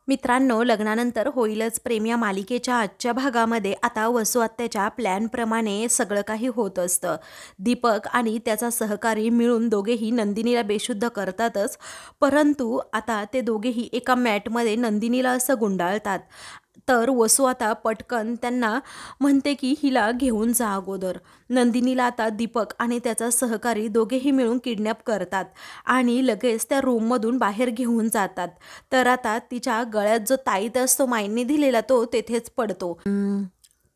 मित्रांनो, लग्नानंतर होईलच प्रेम या मालिकेच्या आजच्या भागामध्ये आता वसू आत्याच्या प्लॅनप्रमाणे सगळं काही होत असतं. दीपक आणि त्याचा सहकारी मिळून दोघेही नंदिनीला बेशुद्ध करतातच, परंतु आता ते दोघेही एका मॅटमध्ये नंदिनीला असं गुंडाळतात. तर वसू आता पटकन त्यांना म्हणते की हिला घेऊन जा अगोदर. नंदिनीला आता दीपक आणि त्याचा सहकारी दोघेही मिळून किडनॅप करतात आणि लगेच त्या रूममधून बाहेर घेऊन जातात. तर आता तिच्या गळ्यात जो ताईत असतो माईंनी दिलेला तो तेथेच पडतो.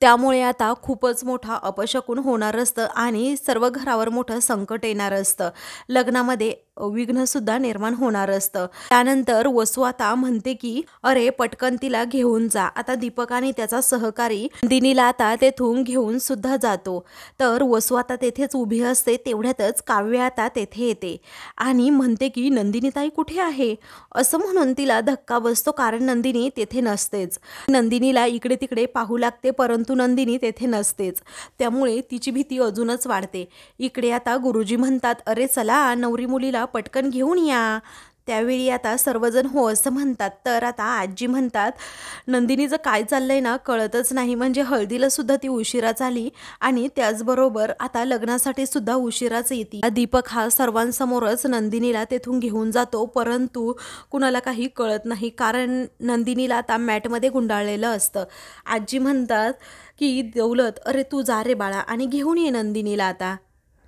त्यामुळे आता खूपच मोठा अपशकुन होणार असतं आणि सर्व घरावर मोठं संकट येणार असतं. लग्नामध्ये विघ्नसुद्धा निर्माण होणार असतं. त्यानंतर वसू आता म्हणते की अरे पटकन तिला घेऊन जा. आता दीपक आणि त्याचा सहकारी नंदिनीला आता तेथून घेऊन सुद्धा जातो. तर वसू आता तेथेच उभी असते. तेवढ्यातच काव्य आता तेथे येते आणि म्हणते की नंदिनी ताई कुठे आहे असं म्हणून तिला धक्का बसतो, कारण नंदिनी तेथे नसतेच. नंदिनीला इकडे तिकडे पाहू लागते, परंतु नंदिनी तेथे नसतेच. त्यामुळे तिची भीती अजूनच वाढते. इकडे आता गुरुजी म्हणतात, अरे चला नवरी मुलीला पटकन घेऊन या. त्यावेळी आता सर्वजण हो असं म्हणतात. तर आता आजी म्हणतात, नंदिनीचं काय चाललंय ना कळतच नाही. म्हणजे हळदीला सुद्धा ती उशिरा झाली आणि त्याचबरोबर आता लग्नासाठी सुद्धा उशिराच येते. दीपक हा सर्वांसमोरच नंदिनीला तेथून घेऊन जातो, परंतु कुणाला काही कळत नाही, कारण नंदिनीला आता मॅटमध्ये गुंडाळलेलं असतं. आजी म्हणतात की दौलत, अरे तू जा रे बाळा आणि घेऊन ये नंदिनीला.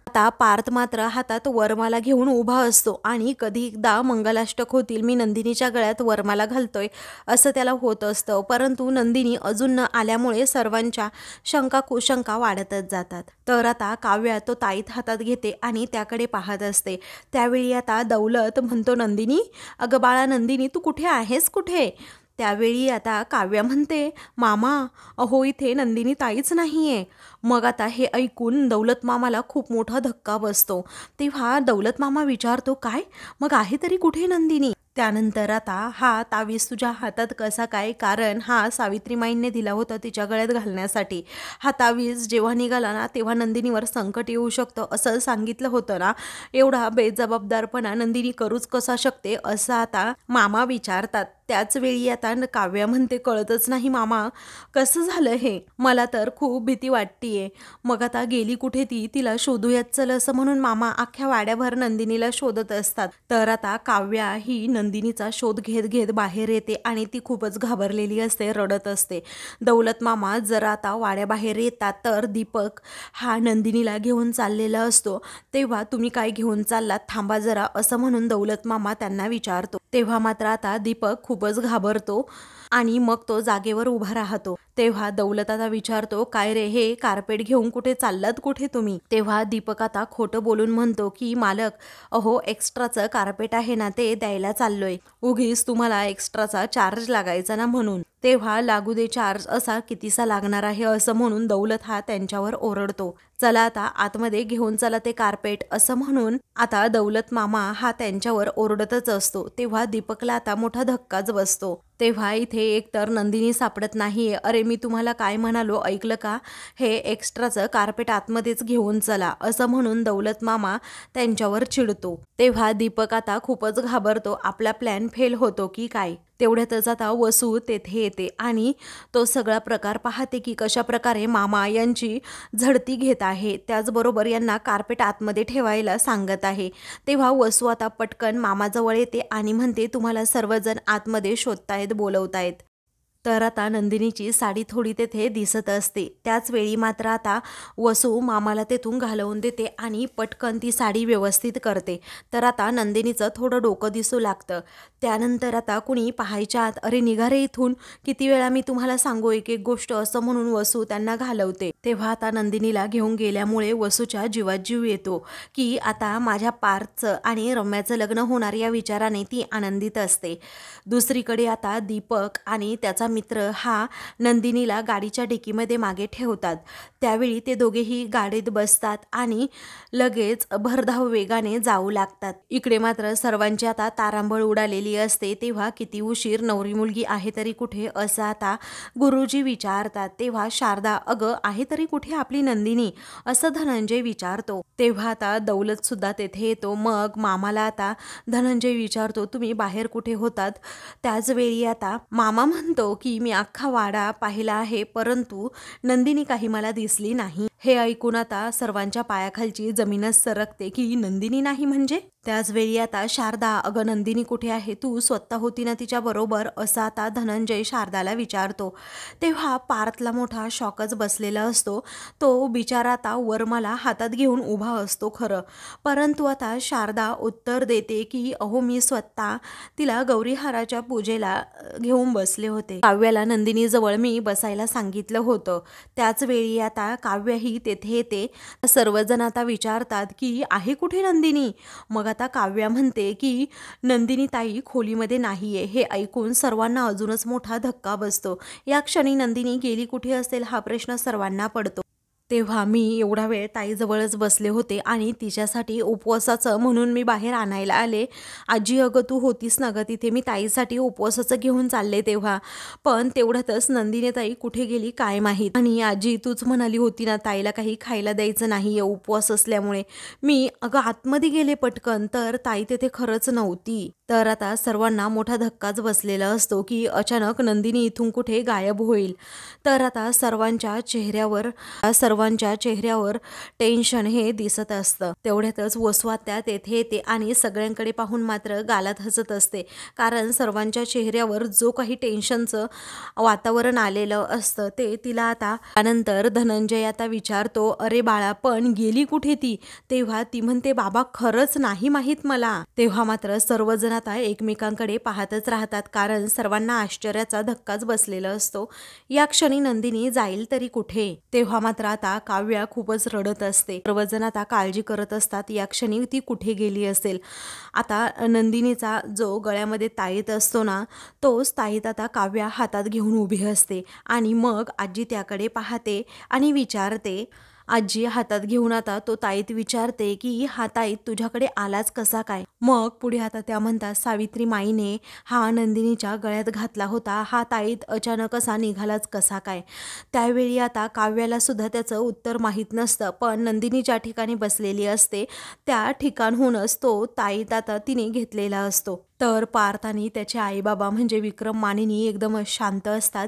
आता पार्थ मात्र हातात वरमाला घेऊन उभा असतो आणि कधी एकदा मंगलाष्टक होतील, मी नंदिनीच्या गळ्यात वरमाला घालतोय असं त्याला होत असतं. परंतु नंदिनी अजून न आल्यामुळे सर्वांच्या शंका कुशंका वाढतच जातात. तर आता काव्या तो ताईत हातात घेते आणि त्याकडे पाहत असते. त्यावेळी आता दौलत म्हणतो, नंदिनी, अगं बाळा नंदिनी, तू कुठे आहेस, कुठे? त्यावेळी आता काव्या म्हणते, मामा, अहो इथे नंदिनी ताईच नाही आहे. मग आता हे ऐकून दौलत मामाला खूप मोठा धक्का बसतो. तेव्हा दौलत मामा विचारतो, काय? मग आहे तरी कुठे नंदिनी? त्यानंतर आता हा तावीज तुझ्या हातात कसा काय? कारण हा सावित्रीमाईंनी दिला होता तिच्या गळ्यात घालण्यासाठी. हा तावीज जेव्हा निघाला ना तेव्हा नंदिनीवर संकट येऊ शकतं असं सांगितलं होतं ना. एवढा बेजबाबदारपणा नंदिनी करूच कसा शकते असं आता मामा विचारतात. त्याच वेळी आता काव्या म्हणते, कळतच नाही मामा, कसं झालं हे? मला तर खूप भीती वाटतीये. मग आता गेली कुठे ती? तिला शोधूयात चल असं म्हणून मामा अख्ख्या वाड्याभर नंदिनीला शोधत असतात. तर आता काव्या ही नंदिनीचा शोध घेत घेत बाहेर येते आणि ती खूपच घाबरलेली असते, रडत असते. दौलत मामा जर आता वाड्याबाहेर येतात तर दीपक हा नंदिनीला घेऊन चाललेला असतो. तेव्हा तुम्ही काय घेऊन चाललात, थांबा जरा असं म्हणून दौलत मामा त्यांना विचारतो. तेव्हा मात्र आता दीपक खूपच घाबरतो आणि मग तो जागेवर उभा राहतो. तेव्हा दौलत आता विचारतो, काय रे, हे कार्पेट घेऊन कुठे चाललात, कुठे तुम्ही? तेव्हा दीपक आता खोटं बोलून म्हणतो की मालक, अहो एक्स्ट्राचं कार्पेट आहे ना ते द्यायला चाललोय. उगीच तुम्हाला एक्स्ट्राचा चार्ज लागायचा ना म्हणून. तेव्हा लागू दे चार्ज, असा कितीसा लागणार आहे असं म्हणून दौलत हा त्यांच्यावर ओरडतो. चला आता आतमध्ये घेऊन चला ते कार्पेट असं म्हणून आता दौलत मामा हा त्यांच्यावर ओरडतच असतो. तेव्हा दीपकला आता मोठा धक्काच बसतो. तेव्हा इथे एकतर नंदिनी सापडत नाहीये. अरे मी तुम्हाला काय म्हणालो, ऐकलं का? हे एक्स्ट्राचं कार्पेट आतमध्येच घेऊन चला असं म्हणून दौलत मामा त्यांच्यावर चिडतो. तेव्हा दीपक आता खूपच घाबरतो. आपला प्लॅन फेल होतो की काय? तेवढ्यातच आता वसू तेथे येते आणि तो सगळा प्रकार पाहते की कशा प्रकारे मामा यांची झडती घेत आहे, त्याचबरोबर यांना कार्पेट आतमध्ये ठेवायला सांगत आहे. तेव्हा वसू आता पटकन मामाजवळ येते आणि म्हणते, तुम्हाला सर्वजण आतमध्ये शोधतायत, बोलवतायत. तर आता नंदिनीची साडी थोडी तेथे दिसत असते. त्याच वेळी मात्र आता वसू मामाला तेथून घालवून देते आणि पटकन ती साडी व्यवस्थित करते. तर आता नंदिनीचं थोडं डोकं दिसू लागतं. त्यानंतर आता कुणी पाहायच्या आत, अरे निघा रे इथून, किती वेळा मी तुम्हाला सांगू एक एक गोष्ट असं म्हणून वसू त्यांना घालवते. तेव्हा आता नंदिनीला घेऊन गेल्यामुळे वसूच्या जीवात जीव येतो की आता माझ्या पार्थचं आणि रम्याचं लग्न होणार या विचाराने ती आनंदित असते. दुसरीकडे आता दीपक आणि त्याचा मित्र हा नंदिनीला गाडीच्या डिकीमध्ये मागे ठेवतात. त्यावेळी ते दोघेही गाडीत बसतात आणि लगेच भरधाव वेगाने जाऊ लागतात. इकडे मात्र सर्वांची आता तारांबळ उडालेली असते. तेव्हा किती उशीर, नवरी मुलगी आहे तरी कुठे, असं आता गुरुजी विचारतात. तेव्हा शारदा, अगं आहे तरी कुठे आपली नंदिनी, असं धनंजय विचारतो. तेव्हा आता दौलत सुद्धा तेथे येतो. मग मामाला आता धनंजय विचारतो, तुम्ही बाहेर कुठे होतात? त्याच वेळी आता मामा म्हणतो की मी अख्खा वाडा पाहिला आहे, परंतु नंदिनी काही मला दिसली नाही. हे ऐकून आता सर्वांच्या पायाखालची जमीनच सरकते की नंदिनी नाही म्हणजे? त्याच वेळी आता शारदा, अगं नंदिनी कुठे आहे? तू स्वतः होती ना तिच्या बरोबर, असं आता धनंजय शारदाला विचारतो. तेव्हा पार्थला मोठा शॉकच बसलेला असतो. तो बिचारा आता वरमाला हातात घेऊन उभा असतो खरं, परंतु आता शारदा उत्तर देते की अहो मी स्वतः तिला गौरीहाराच्या पूजेला घेऊन बसले होते. काव्याला नंदिनीजवळ मी बसायला सांगितलं होतं. त्याच वेळी आता काव्यही तेथे येते. सर्वजण आता विचारतात की आहे कुठे नंदिनी? मग आता काव्या म्हणते की नंदिनी ताई खोलीमध्ये नाहीये. हे ऐकून सर्वांना अजूनच मोठा धक्का बसतो. या क्षणी नंदिनी गेली कुठे असेल हा प्रश्न सर्वांना पडतो. तेव्हा मी एवढा वेळ ताईजवळच बसले होते आणि तिच्यासाठी उपवासाचं म्हणून मी बाहेर आणायला आले. आजी, अगं तू होतीस ना गं तिथे, मी ताईसाठी उपवासाचं घेऊन चालले तेव्हा, पण तेवढ्यातच नंदिनी ताई कुठे गेली काय माहीत. आणि आजी तूच म्हणाली होती ना ताईला काही खायला द्यायचं नाही उपवास असल्यामुळे. मी अगं आतमध्ये गेले पटकन, तर ताई तेथे खरंच नव्हती. तर आता सर्वांना मोठा धक्काच बसलेला असतो की अचानक नंदिनी इथून कुठे गायब होईल. तर आता सर्वांच्या चेहऱ्यावर टेन्शन हे दिसत असतं. तेवढ्यातच वसुआत्या तेथे येते आणि सगळ्यांकडे पाहून मात्र गालात हसत असते, कारण सर्वांच्या चेहऱ्यावर जो काही टेन्शनचं वातावरण आलेलं असतं ते तिला आता. त्यानंतर धनंजय आता विचारतो, अरे बाळा पण गेली कुठे ती? तेव्हा ती म्हणते, बाबा खरंच नाही माहीत मला. तेव्हा मात्र सर्वजण आता एकमेकांकडे पाहतच राहतात, कारण सर्वांना आश्चर्याचा धक्काच बसलेला असतो. या क्षणी नंदिनी जाईल तरी कुठे? तेव्हा मात्र आता काव्या खूपच रडत असते. सर्वजण आता काळजी करत असतात या क्षणी ती कुठे गेली असेल. आता नंदिनीचा जो गळ्यामध्ये ताईत असतो ना, तोच ताईत आता काव्या हातात घेऊन उभी असते आणि मग आजी त्याकडे पाहते आणि विचारते. आजी हातात घेऊन आता तो ताईत विचारते की हा ताईत तुझ्याकडे आलाच कसा काय? मग पुढे आता त्या म्हणतात, सावित्री माईने हा नंदिनीच्या गळ्यात घातला होता. हा ताईत अचानक असा निघालाच कसा काय? त्यावेळी आता काव्याला सुद्धा त्याचं उत्तर माहीत नसतं, पण नंदिनी ज्या ठिकाणी बसलेली असते त्या ठिकाणहूनच तो ताईत आता तिने घेतलेला असतो. तर पार्थ आणि त्याचे आईबाबा म्हणजे विक्रम मानिनी एकदम शांत असतात,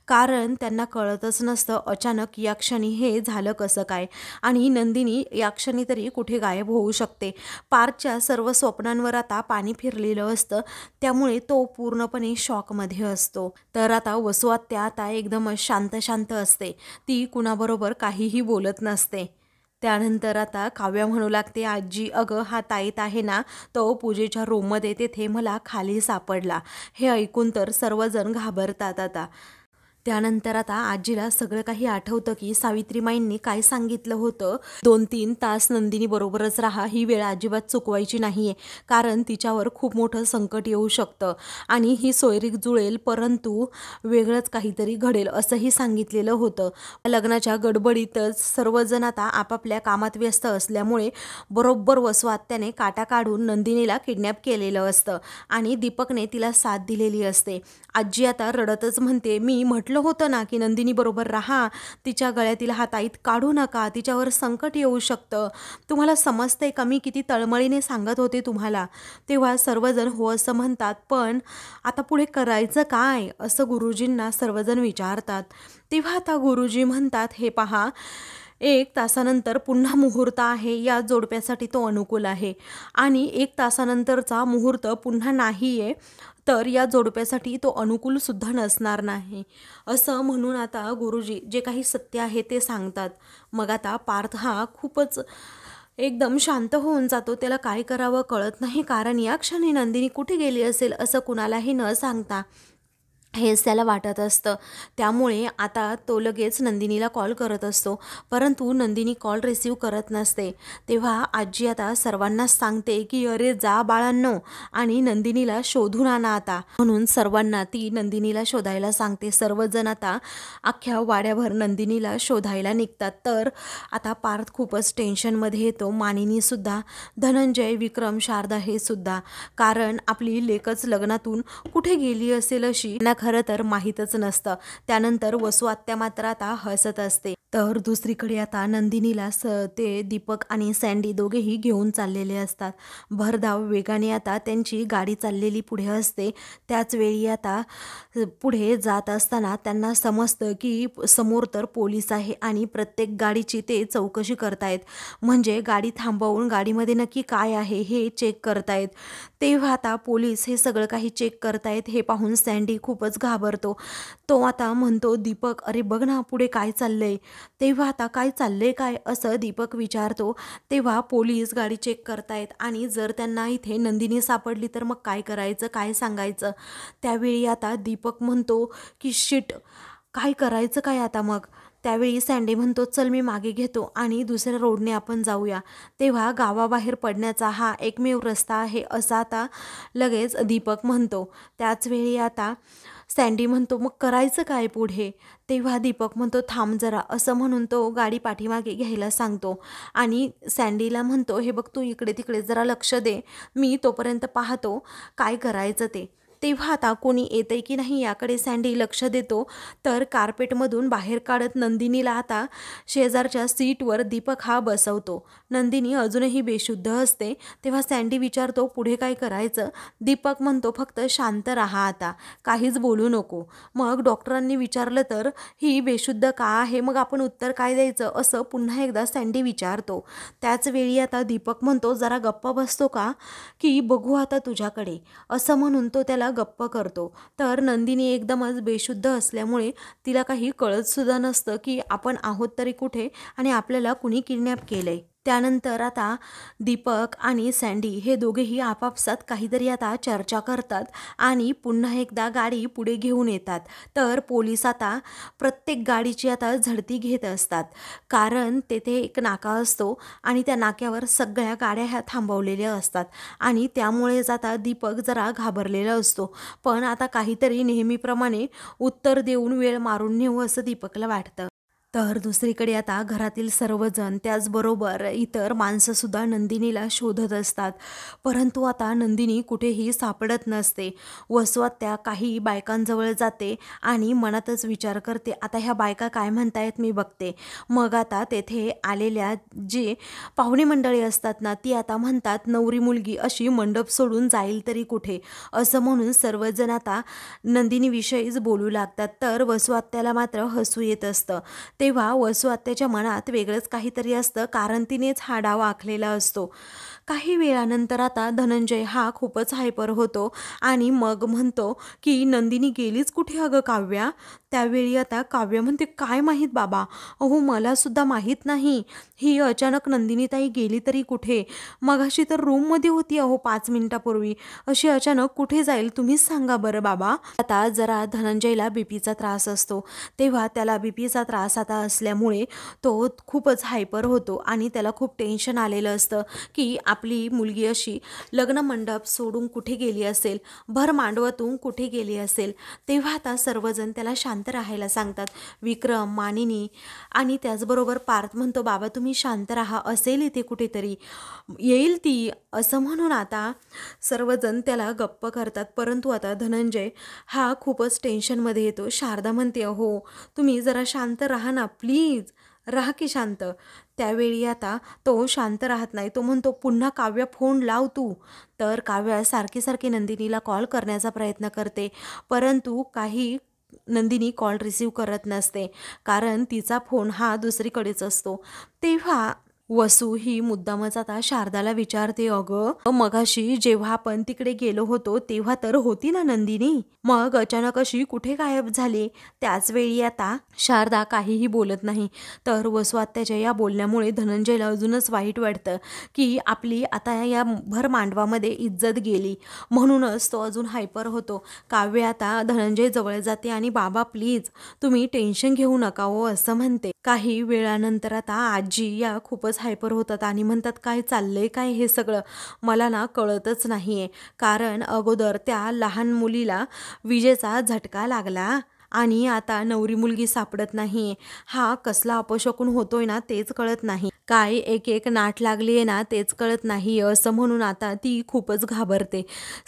कारण त्यांना कळतच नसतं अचानक या क्षणी हे झालं कसं काय आणि नंदिनी या क्षणी तरी कुठे गायब होऊ शकते. पार्थच्या सर्व स्वप्नांवर आता पाणी फिरलेलं असतं, त्यामुळे तो पूर्णपणे शॉकमध्ये असतो. तर आता वसुआत्या आता एकदम शांत असते. ती कुणाबरोबर काहीही बोलत नसते. त्यानंतर आता काव्या म्हणू लागते, आजी अगं हा ताईत आहे ना, तो पूजेच्या रूममध्ये तेथे मला खाली सापडला. हे ऐकून तर सर्वजण घाबरतात आता. त्यानंतर आता आजीला सगळं काही आठवतं की सावित्रीमाईंनी काय सांगितलं होतं, 2-3 तास नंदिनी बरोबरच राहा, ही वेळ अजिबात चुकवायची नाहीये, कारण तिच्यावर खूप मोठं संकट येऊ शकतं आणि ही सोयरीक जुळेल परंतु वेगळंच काहीतरी घडेल असंही सांगितलेलं होतं. लग्नाच्या गडबडीतच सर्वजण आता आपापल्या कामात व्यस्त असल्यामुळे बरोबर वसुआत्याने काटा काढून नंदिनीला किडनॅप केलेलं असतं आणि दीपकने तिला साथ दिलेली असते. आजी आता रडतच म्हणते, मी म्हटलं होतं ना की नंदिनी बरोबर राहा, तिच्या गळ्यातील हा ताईत काढू नका, तिच्यावर संकट येऊ शकतं. तुम्हाला समजतंय का मी किती तळमळीने सांगत होते तुम्हाला? तेव्हा सर्वजण हो असं म्हणतात, पण आता पुढे करायचं काय असं गुरुजींना सर्वजण विचारतात. तेव्हा आता गुरुजी म्हणतात, हे पहा 1 तासानंतर पुन्हा मुहूर्त आहे, या जोडप्यासाठी तो अनुकूल आहे आणि 1 तासानंतरचा मुहूर्त पुन्हा नाही आहे, तर या जोडप्यासाठी तो अनुकूल सुद्धा नसणार नाही, असं म्हणून आता गुरुजी जे काही सत्य आहे ते सांगतात. मग आता पार्थ हा खूपच एकदम शांत होऊन जातो. त्याला काय करावं कळत नाही, कारण या क्षणी नंदिनी कुठे गेली असेल असं कुणालाही न सांगता हेच त्याला वाटत असतं. त्यामुळे आता तो लगेच नंदिनीला कॉल करत असतो, परंतु नंदिनी कॉल रिसीव करत नसते. तेव्हा आजी आता सर्वांनाच सांगते की अरे जा बाळांनो आणि नंदिनीला शोधून आणा आता. म्हणून सर्वांना ती नंदिनीला शोधायला सांगते. सर्वजण आता अख्ख्या वाड्याभर नंदिनीला शोधायला निघतात. तर आता पार्थ खूपच टेन्शनमध्ये येतो. मानिनीसुद्धा, धनंजय, विक्रम, शारदा हे सुद्धा. कारण आपली लेकच लग्नातून कुठे गेली असेल अशी खरं तर माहीतच नसतं. त्यानंतर वसू आत्या मात्र आता हसत असते. तर दुसरीकडे आता नंदिनीला ते दीपक आणि सँडी दोघेही घेऊन चाललेले असतात. भरधाव वेगाने आता त्यांची गाडी चाललेली पुढे असते. त्याच वेळी आता पुढे जात असताना त्यांना समजतं की समोर तर पोलीस आहे आणि प्रत्येक गाडीची ते चौकशी करतायत. म्हणजे गाडी थांबवून गाडीमध्ये नक्की काय आहे हे चेक करतायत. तेव्हा आता पोलीस हे सगळं काही चेक करतायत हे पाहून सँडी खूपच घाबरतो. तो आता म्हणतो, दीपक अरे बघ ना पुढे काय चाललंय. तेव्हा आता काय चाललंय काय असं दीपक विचारतो. तेव्हा पोलीस गाडी चेक करतायत आणि जर त्यांना इथे नंदिनी सापडली तर मग काय करायचं, काय सांगायचं. त्यावेळी आता दीपक म्हणतो की शिट, काय करायचं काय आता मग. त्यावेळी सँडी म्हणतो चल मी मागे घेतो आणि दुसऱ्या रोडने आपण जाऊया. तेव्हा गावाबाहेर पडण्याचा हा एकमेव रस्ता आहे असं आता लगेच दीपक म्हणतो. त्याच वेळी आता सँडी म्हणतो मग करायचं काय पुढे. तेव्हा दीपक म्हणतो थांब जरा असं म्हणून तो गाडी पाठीमागे घ्यायला सांगतो आणि सँडीला म्हणतो हे बघ तू इकडे तिकडे जरा लक्ष दे, मी तोपर्यंत पाहतो काय करायचं ते. तेव्हा आता कोणी येतंय की नाही याकडे सँडी लक्ष देतो. तर कार्पेटमधून बाहेर काढत नंदिनीला आता शेजारच्या सीटवर दीपक हा बसवतो. नंदिनी अजूनही बेशुद्ध असते. तेव्हा सँडी विचारतो पुढे काय करायचं. दीपक म्हणतो फक्त शांत राहा आता, काहीच बोलू नको. मग डॉक्टरांनी विचारलं तर ही बेशुद्ध का आहे, मग आपण उत्तर काय द्यायचं असं पुन्हा एकदा सँडी विचारतो. त्याच वेळी आता दीपक म्हणतो जरा गप्प बसतो का, की बघू आता तुझ्याकडे, असं म्हणून तो त्याला गप्प करतो. तर नंदिनी एकदमच बेशुद्ध असल्यामुळे तिला काही कळत सुद्धा नसतं की आपण आहोत तरी कुठे आणि आपल्याला कुणी किडनॅप केलंय. त्यानंतर आता दीपक आणि सँडी हे दोघेही आपापसात काहीतरी आता चर्चा करतात आणि पुन्हा एकदा गाडी पुढे घेऊन येतात. तर पोलीस आता प्रत्येक गाडीची आता झडती घेत असतात. कारण तेथे एक नाका असतो आणि त्या नाक्यावर सगळ्या गाड्या ह्या थांबवलेल्या असतात आणि त्यामुळेच आता दीपक जरा घाबरलेला असतो. पण आता काहीतरी नेहमीप्रमाणे उत्तर देऊन वेळ मारून नेऊ असं दीपकला वाटतं. तर दुसरीकडे आता घरातील सर्वजण त्याचबरोबर इतर माणसंसुद्धा नंदिनीला शोधत असतात. परंतु आता नंदिनी कुठेही सापडत नसते. वसवात्या काही बायकांजवळ जाते आणि मनातच विचार करते आता ह्या बायका काय म्हणतायत मी बघते. मग आता तेथे आलेल्या जे पाहुणे मंडळी असतात ना ती आता म्हणतात नवरी मुलगी अशी मंडप सोडून जाईल तरी कुठे, असं म्हणून सर्वजण आता नंदिनीविषयीच बोलू लागतात. तर वसवात्याला मात्र हसू येत असतं. तेव्हा वसू आत्याच्या मनात वेगळंच काहीतरी असतं कारण तिनेच हा डाव आखलेला असतो. काही वेळानंतर आता धनंजय हा खूपच हायपर होतो आणि मग म्हणतो की नंदिनी गेलीच कुठे अगं काव्या. त्यावेळी आता काव्या म्हणते काय माहीत बाबा, अहो मला सुद्धा माहीत नाही, ही अचानक नंदिनीताई गेली तरी कुठे, मगाशी तर रूममध्ये होती अहो 5 मिनिटापूर्वी, अशी अचानक कुठे जाईल तुम्हीच सांगा बरं बाबा. आता जरा धनंजयला बीपीचा त्रास असतो. तेव्हा त्याला बीपीचा त्रास आता असल्यामुळे तो खूपच हायपर होतो आणि त्याला खूप टेन्शन आलेलं असतं की आपली मुलगी अशी लग्न मंडप सोडून कुठे गेली असेल, भर मांडवातून कुठे गेली असेल. तेव्हा आता सर्वजण त्याला शांत राहायला सांगतात. विक्रम, मानिनी आणि त्याचबरोबर पार्थ म्हणतो बाबा तुम्ही शांत राहा, असेल इथे कुठेतरी, येईल ती, असं म्हणून आता सर्वजण त्याला गप्प करतात. परंतु आता धनंजय हा खूपच टेन्शनमध्ये येतो. शारदा म्हणते हो तुम्ही जरा शांत राहा ना प्लीज, राहा की शांत. त्यावेळी आता तो शांत राहत नाही. तो म्हणतो पुन्हा काव्या फोन लाव तू. तर काव्या सारखी सारखी नंदिनीला कॉल करण्याचा प्रयत्न करते. परंतु काही नंदिनी कॉल रिसीव करत नसते कारण तिचा फोन हा दुसरीकडेच असतो. तेव्हा वसू ही मुद्दामच आता शारदाला विचारते, अगं मगाशी जेव्हा आपण तिकडे गेलो होतो तेव्हा तर होती ना नंदिनी, मग अचानक अशी कुठे गायब झाली? त्याच वेळी आता शारदा काहीही बोलत नाही. तर वसू आत्याच्या या बोलण्यामुळे धनंजयला अजूनच वाईट वाटतं की आपली आता या भर मांडवामध्ये इज्जत गेली. म्हणूनच तो अजून हायपर होतो. काव्य आता धनंजय जवळ जाते आणि बाबा प्लीज तुम्ही टेन्शन घेऊ नका हो असं म्हणते. काही वेळानंतर आता आजी या खूपच हायपर होतात आणि म्हणतात, काय चाललंय काय हे सगळं, मला ना कळतच नाहीये. कारण अगोदर त्या लहान मुलीला विजेचा झटका लागला आणि आता नवरी मुलगी सापडत नाही. हा कसला अपशकुन होतोय ना तेच कळत नाही. काय एक एक नाट लागली आहे ना तेच कळत नाही असं म्हणून आता ती खूपच घाबरते.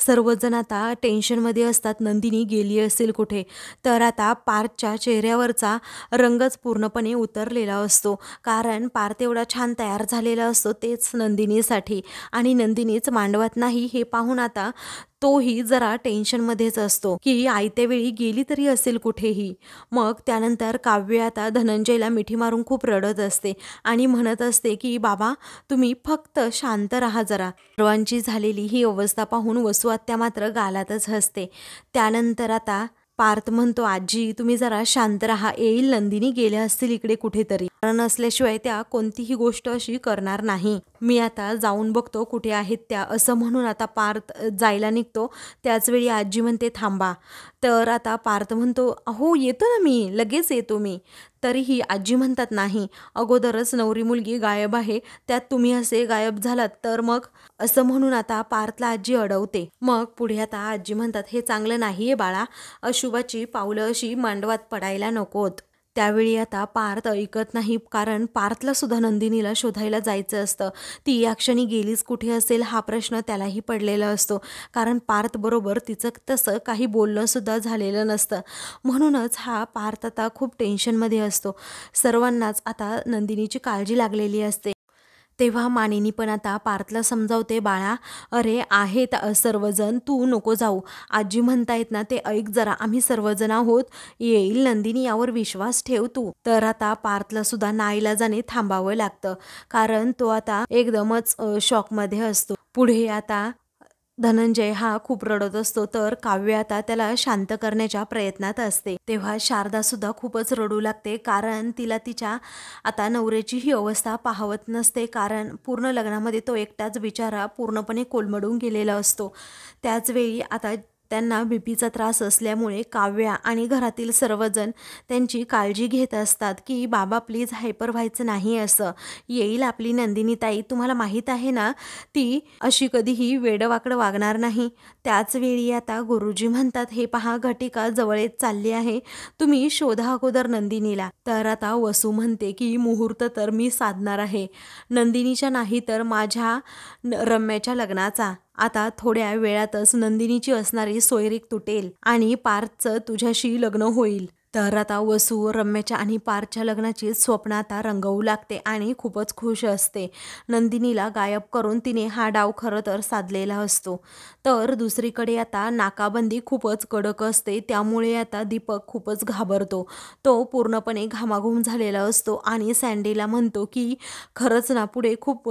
सर्वजण आता टेन्शनमध्ये असतात, नंदिनी गेली असेल कुठे. तर आता पार्थच्या चेहऱ्यावरचा रंगच पूर्णपणे उतरलेला असतो. कारण पार्थ एवढा छान तयार झालेला असतो तेच नंदिनीसाठी, आणि नंदिनीच मांडवात नाही हे पाहून आता तोही जरा टेन्शनमध्येच असतो की आयत्या वेळी गेली तरी असेल कुठेही. मग त्यानंतर काव्य आता धनंजयला मिठी मारून खूप रडत असते आणि म्हणत असते की बाबा तुम्ही फक्त शांत राहा जरा. सर्वांची झालेली ही अवस्था पाहून वसू आत्या मात्र गालातच हसते. त्यानंतर आता पार्थ म्हणतो, आजी तुम्ही जरा शांत राहा, येईल नंदिनी गेल्या असतील इकडे कुठेतरी, कारण असल्याशिवाय त्या कोणतीही गोष्ट अशी करणार नाही. मी आता जाऊन बघतो कुठे आहेत त्या असं म्हणून आता पार्थ जायला निघतो. त्याच वेळी आजी म्हणते थांबा. तर आता पार्थ म्हणतो, हो येतो ना मी, लगेच येतो मी. तरीही आजी म्हणतात नाही, अगोदरच नवरी मुलगी गायब आहे, त्यात तुम्ही असे गायब झालात तर मग, असं म्हणून आता पार्थला आजी अडवते. मग पुढे आता आजी म्हणतात, हे चांगलं नाहीये बाळा, अशुभाची पावलं अशी मांडवात पडायला नकोत. त्यावेळी आता पार्थ ऐकत नाही, कारण पार्थला सुद्धा नंदिनीला शोधायला जायचं असतं. ती या क्षणी गेलीच कुठे असेल हा प्रश्न त्यालाही पडलेला असतो. कारण पार्थ बरोबर तिचं तसं काही बोलणं सुद्धा झालेलं नसतं. म्हणूनच हा पार्थ आता खूप टेन्शनमध्ये असतो. सर्वांनाच आता नंदिनीची काळजी लागलेली असते. तेव्हा मानिनी पण आता पार्थला समजावते, बाळा अरे आहेत सर्वजण, तू नको जाऊ, आजी म्हणतायत ना ते ऐक जरा, आम्ही सर्वजण आहोत, येईल नंदिनी, यावर विश्वास ठेव तू. तर आता पार्थला सुद्धा नाईलाजाने थांबावं लागतं, कारण तो आता एकदमच शॉकमध्ये असतो. पुढे आता धनंजय हा खूप रडत असतो. तर काव्य आता त्याला शांत करण्याच्या प्रयत्नात असते. तेव्हा शारदा सुद्धा खूपच रडू लागते, कारण तिला तिच्या आता नवऱ्याची ही अवस्था पाहवत नसते. कारण पूर्ण लग्नामध्ये तो एकटाच बिचारा पूर्णपणे कोलमडून गेलेला असतो. त्याच वेळी आता त्यांना बीपीचा त्रास असल्यामुळे काव्या आणि घरातील सर्वजण त्यांची काळजी घेत असतात की बाबा प्लीज हायपर व्हायचं नाही, असं येईल आपली नंदिनी ताई, तुम्हाला माहीत आहे ना ती अशी कधीही वेडवाकडं वागणार नाही. त्याच वेळी आता गुरुजी म्हणतात, हे पहा घटिका जवळ येत चालली आहे, तुम्ही शोधा अगोदर नंदिनीला. तर आता वसू म्हणते की मुहूर्त तर मी साधणार आहे, नंदिनीच्या नाही तर माझ्या रम्याच्या लग्नाचा. आता थोड्या वेळातच नंदिनीची असणारी सोयरीक तुटेल आणि पार्थचं तुझ्याशी लग्न होईल. तर आता वसू रम्याच्या आणि पार्थच्या लग्नाची स्वप्न आता रंगवू लागते आणि खूपच खुश असते. नंदिनीला गायब करून तिने हा डाव खरं तर साधलेला असतो. तर दुसरीकडे आता नाकाबंदी खूपच कडक असते, त्यामुळे आता दीपक खूपच घाबरतो. तो पूर्णपणे घामाघूम झालेला असतो आणि सँडीला म्हणतो की खरंच ना पुढे खूप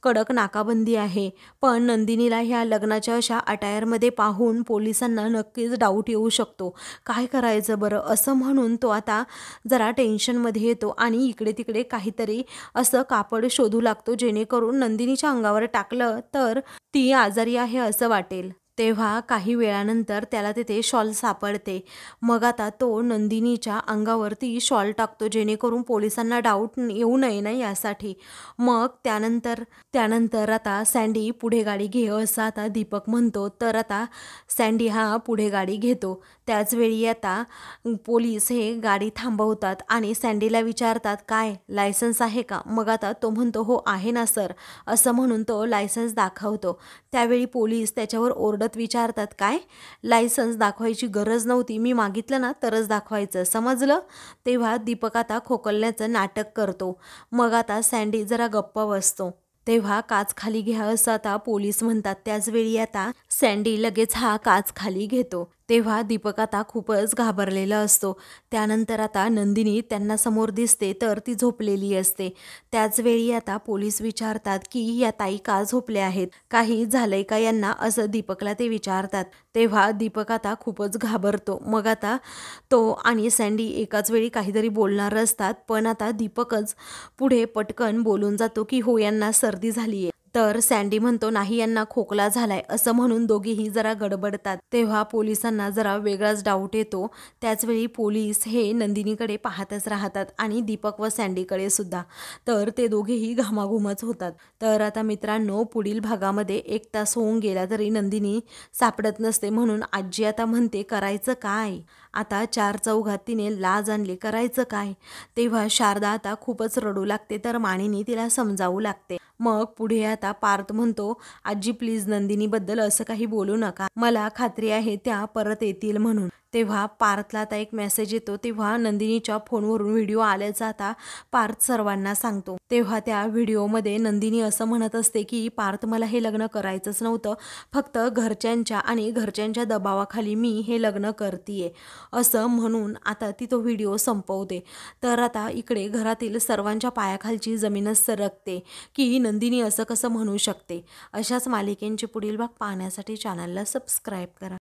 कडक नाकाबंदी आहे, पण नंदिनीला ह्या लग्नाच्या अशा अटायरमध्ये पाहून पोलिसांना नक्कीच डाऊट येऊ शकतो, काय करायचं बरं, असं म्हणून तो आता जरा टेन्शनमध्ये येतो आणि इकडे तिकडे काहीतरी असं कापड शोधू लागतो, जेणेकरून नंदिनीच्या अंगावर टाकलं तर ती आजारी आहे असं वाटेल. तेव्हा काही वेळानंतर त्याला तिथे शॉल सापडते. मग आता तो नंदिनीच्या अंगावरती शॉल टाकतो, जेणेकरून पोलिसांना डाऊट येऊ नये ना यासाठी. मग त्यानंतर आता सँडी पुढे गाडी घे असं आता दीपक म्हणतो. तर आता सँडी हा पुढे गाडी घेतो. त्याचवेळी आता पोलीस हे गाडी थांबवतात आणि सँडीला विचारतात, काय लायसन्स आहे का? मग आता तो म्हणतो, हो आहे ना सर, असं म्हणून तो लायसन्स दाखवतो. त्यावेळी पोलीस त्याच्यावर ओरडत विचारतात, काय लायसन्स दाखवायची गरज नव्हती, मी मागितलं ना तरच दाखवायचं, समजलं? तेव्हा दीपक आता खोकलण्याचं नाटक करतो. मग आता सँडी जरा गप्प बसतो. तेव्हा काच खाली घ्या असं आता पोलीस म्हणतात. त्याचवेळी आता सँडी लगेच हा काच खाली घेतो. तेव्हा दीपक आता खूपच घाबरलेला असतो. त्यानंतर आता नंदिनी त्यांना समोर दिसते तर ती झोपलेली असते. त्याच वेळी आता पोलीस विचारतात की या ताई का झोपल्या आहेत, काही झालंय का यांना, असं दीपकला ते विचारतात. तेव्हा दीपक आता खूपच घाबरतो. मग आता तो आणि सँडी एकाच वेळी काहीतरी बोलणार असतात, पण आता दीपकच पुढे पटकन बोलून जातो की हो यांना सर्दी झालीये. तर सँडी म्हणतो नाही यांना खोकला झालाय, असं म्हणून दोघेही जरा गडबडतात. तेव्हा पोलिसांना जरा वेगळाच डाऊट येतो. त्याचवेळी पोलीस हे नंदिनीकडे पाहतच राहतात आणि दीपक व सँडीकडे सुद्धा. तर ते दोघेही घामाघूमच होतात. तर आता मित्रांनो, पुढील भागामध्ये 1 तास होऊन गेला तरी नंदिनी सापडत नसते. म्हणून आजी आता म्हणते करायचं काय. आता 4 चौघात तिने लाज आणली, करायचं काय. तेव्हा शारदा आता खूपच रडू लागते तर मानिनी तिला समजावू लागते. मग पुढे आता पार्थ म्हणतो आजी प्लीज नंदिनीबद्दल असं काही बोलू नका, मला खात्री आहे त्या परत येतील म्हणून. तेव्हा पार्थला आता एक मेसेज येतो. तेव्हा नंदिनीच्या फोनवरून व्हिडिओ आल्याचा आता पार्थ सर्वांना सांगतो. तेव्हा त्या व्हिडिओमध्ये नंदिनी असं म्हणत असते की पार्थ मला हे लग्न करायचंच नव्हतं, फक्त घरच्यांच्या आणि घरच्यांच्या दबावाखाली मी हे लग्न करतीये, असं म्हणून आता ती तो व्हिडिओ संपवते. तर आता इकडे घरातील सर्वांच्या पायाखालची जमीनच सरकते की नंदिनी असं कसं म्हणू शकते. अशाच मालिकेंचे पुढील भाग पाहण्यासाठी चॅनलला सबस्क्राईब करा.